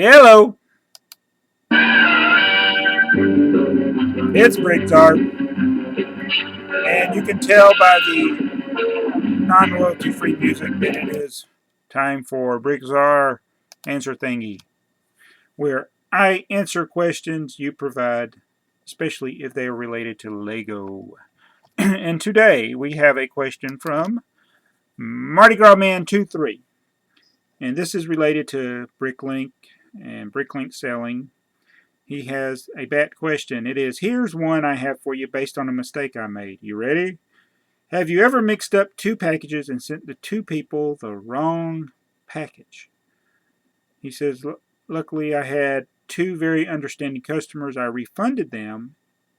Hello, it's BrickTsar, and you can tell by the non-royalty free music that it is time for BrickTsar Answer Thingy, where I answer questions you provide, especially if they are related to Lego. And today we have a question from Mardi Gras Man 23, and this is related to Bricklink and Bricklink selling. He has a bat question. It is, here's one I have for you based on a mistake I made. You ready? Have you ever mixed up two packages and sent the two people the wrong package? He says, luckily I had two very understanding customers. I refunded them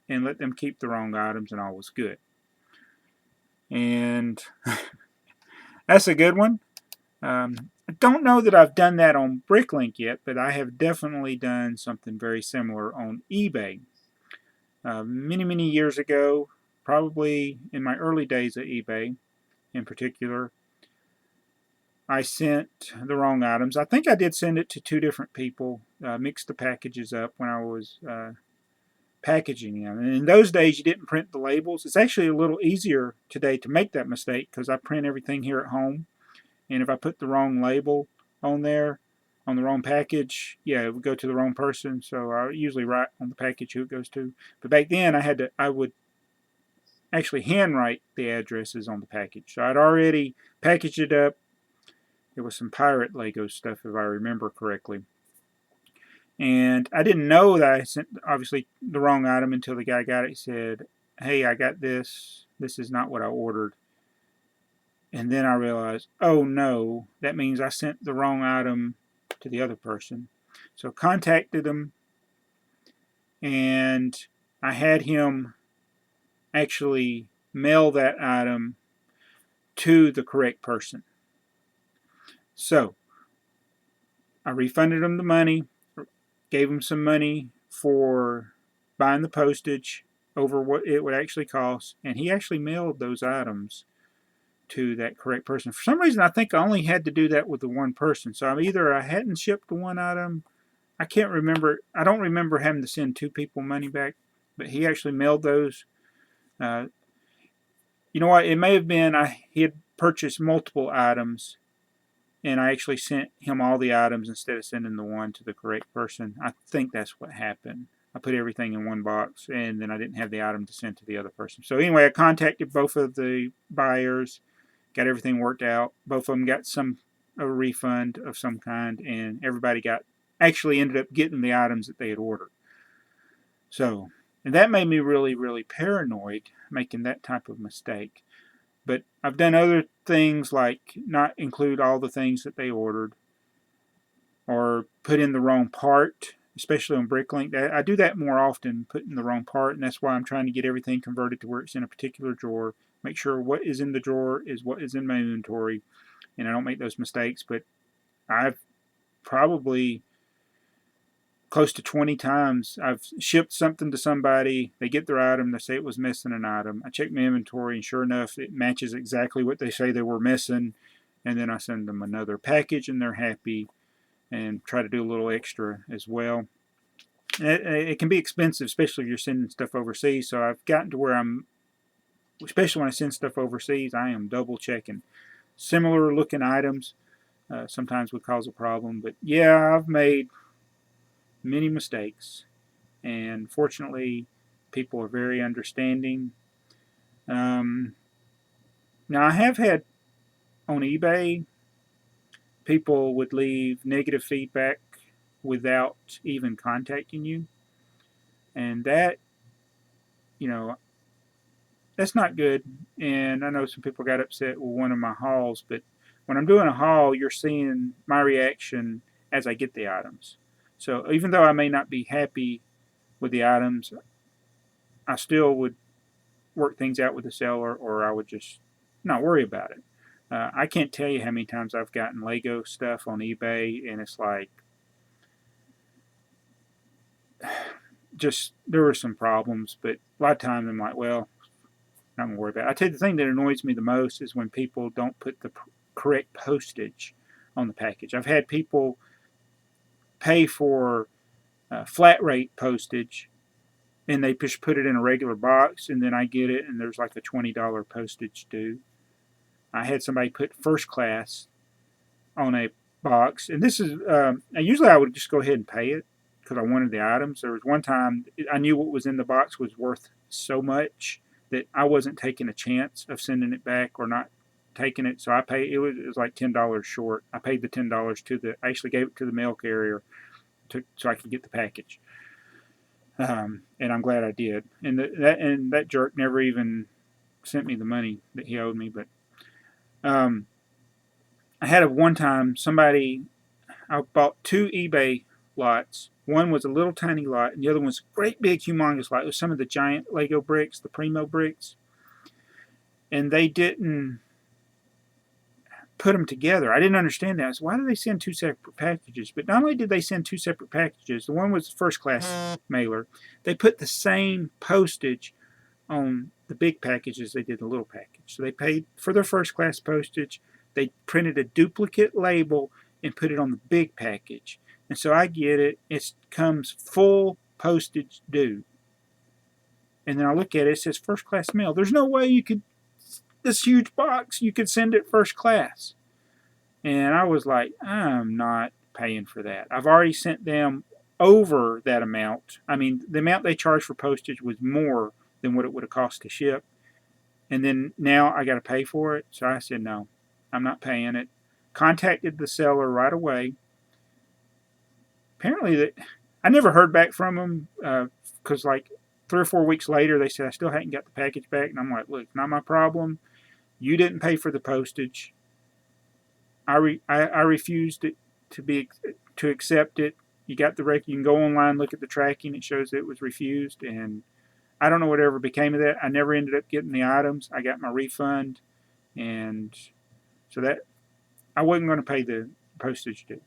and let them keep the wrong items and all was good. And that's a good one. I don't know that I've done that on Bricklink yet, but I have definitely done something very similar on eBay. Many years ago, probably in my early days at eBay in particular, I sent the wrong items. I think I did send it to two different people, mixed the packages up when I was packaging them. And in those days, you didn't print the labels. It's actually a little easier today to make that mistake because I print everything here at home. And if I put the wrong label on there, on the wrong package, yeah, it would go to the wrong person. So I usually write on the package who it goes to. But back then, I would actually handwrite the addresses on the package. So I'd already packaged it up. It was some pirate Lego stuff, if I remember correctly. And I didn't know that I sent, obviously, the wrong item until the guy got it. He said, hey, I got this. This is not what I ordered. And then I realized, oh no, that means I sent the wrong item to the other person. So contacted him, and I had him actually mail that item to the correct person. So I refunded him the money, gave him some money for buying the postage over what it would actually cost, and he actually mailed those items to that correct person. For some reason, I think I only had to do that with the one person. So either I hadn't shipped the one item, I can't remember. I don't remember having to send two people money back, but he actually mailed those. Uh, you know what? It may have been he had purchased multiple items, and I actually sent him all the items instead of sending the one to the correct person. I think that's what happened. I put everything in one box, and then I didn't have the item to send to the other person. So anyway, I contacted both of the buyers, got everything worked out. Both of them got a refund of some kind, and everybody actually ended up getting the items that they had ordered. So, and that made me really paranoid, making that type of mistake. But I've done other things like not include all the things that they ordered, or put in the wrong part, especially on Bricklink. I do that more often, putting the wrong part, and that's why I'm trying to get everything converted to where it's in a particular drawer. Make sure what is in the drawer is what is in my inventory, and I don't make those mistakes. But I've probably close to 20 times I've shipped something to somebody, they get their item, they say it was missing an item. I check my inventory, and sure enough, it matches exactly what they say they were missing, and then I send them another package, and they're happy, and try to do a little extra as well. It can be expensive, especially if you're sending stuff overseas. So I've gotten to where especially when I send stuff overseas, I am double checking. Similar looking items sometimes would cause a problem. But yeah, I've made many mistakes. And fortunately, people are very understanding. Um, Now, I have had on eBay, people would leave negative feedback without even contacting you. And that, you know, that's not good. And I know some people got upset with one of my hauls, but when I'm doing a haul, you're seeing my reaction as I get the items. So even though I may not be happy with the items, I still would work things out with the seller, or I would just not worry about it. I can't tell you how many times I've gotten Lego stuff on eBay, and it's like, just there were some problems, but a lot of times I'm like, well, I'm not gonna worry about it. I tell you, the thing that annoys me the most is when people don't put the correct postage on the package. I've had people pay for flat rate postage, and they just put it in a regular box, and then I get it, and there's like a $20 postage due. I had somebody put first class on a box, and this is usually I would just go ahead and pay it because I wanted the items. There was one time I knew what was in the box was worth so much that I wasn't taking a chance of sending it back or not taking it. So I paid. It was like $10 short. I paid the $10 to the. I actually gave it to the mail carrier so I could get the package. And I'm glad I did. And that jerk never even sent me the money that he owed me. But I had a one time somebody. I bought two eBay lots. One was a little tiny lot, and the other was a great big humongous lot. It was some of the giant Lego bricks, the Primo bricks, and they didn't put them together. I didn't understand that. I said, why do they send two separate packages? But not only did they send two separate packages, the one was the first class mailer. They put the same postage on the big package as they did the little package. So they paid for their first class postage. They printed a duplicate label and put it on the big package. And so I get it. It comes full postage due. And then I look at it. It says first class mail. There's no way you could, this huge box, you could send it first class. And I was like, I'm not paying for that. I've already sent them over that amount. I mean, the amount they charged for postage was more than what it would have cost to ship. And then now I got to pay for it. So I said, no, I'm not paying it. Contacted the seller right away. Apparently, I never heard back from them because like 3 or 4 weeks later, they said I still hadn't got the package back. And I'm like, look, not my problem. You didn't pay for the postage. I refused it to accept it. You got the record. You can go online, look at the tracking. It shows that it was refused, and I don't know whatever became of that. I never ended up getting the items. I got my refund, and so that I wasn't going to pay the postage due.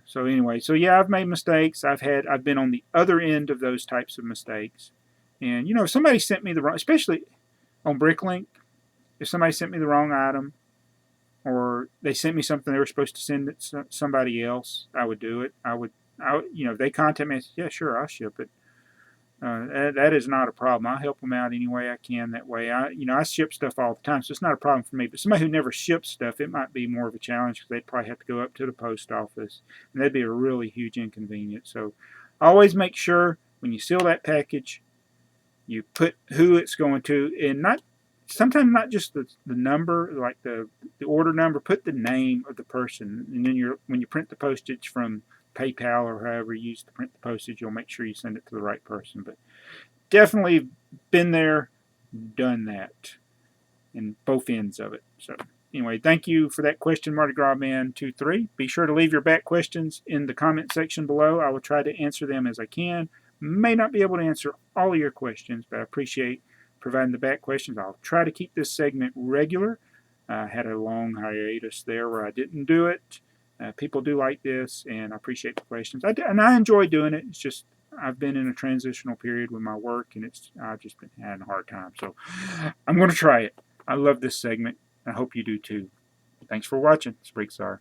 So anyway, so yeah, I've made mistakes. I've been on the other end of those types of mistakes, and if somebody sent me the wrong, especially on Bricklink, if somebody sent me the wrong item, or they sent me something they were supposed to send it to somebody else, I would do it. If they contact me, I say, yeah, sure, I'll ship it. That is not a problem. I'll help them out any way I can that way. I ship stuff all the time, so it's not a problem for me. But somebody who never ships stuff, it might be more of a challenge because they'd probably have to go up to the post office, and that'd be a really huge inconvenience. So always make sure when you seal that package, you put who it's going to, and sometimes not just the number, like the order number, put the name of the person, and then when you print the postage from PayPal or however you use to print the postage, you'll make sure you send it to the right person. But definitely been there, done that, in both ends of it. So anyway, thank you for that question, Mardi Gras Man 23. Be sure to leave your back questions in the comment section below. I will try to answer them as I can. May not be able to answer all of your questions, but I appreciate providing the back questions. I'll try to keep this segment regular. I had a long hiatus there where I didn't do it. People do like this, and I appreciate the questions. And I enjoy doing it. It's just I've been in a transitional period with my work, and I've just been having a hard time. So I'm going to try it. I love this segment. I hope you do too. Thanks for watching. It's BrickTsar.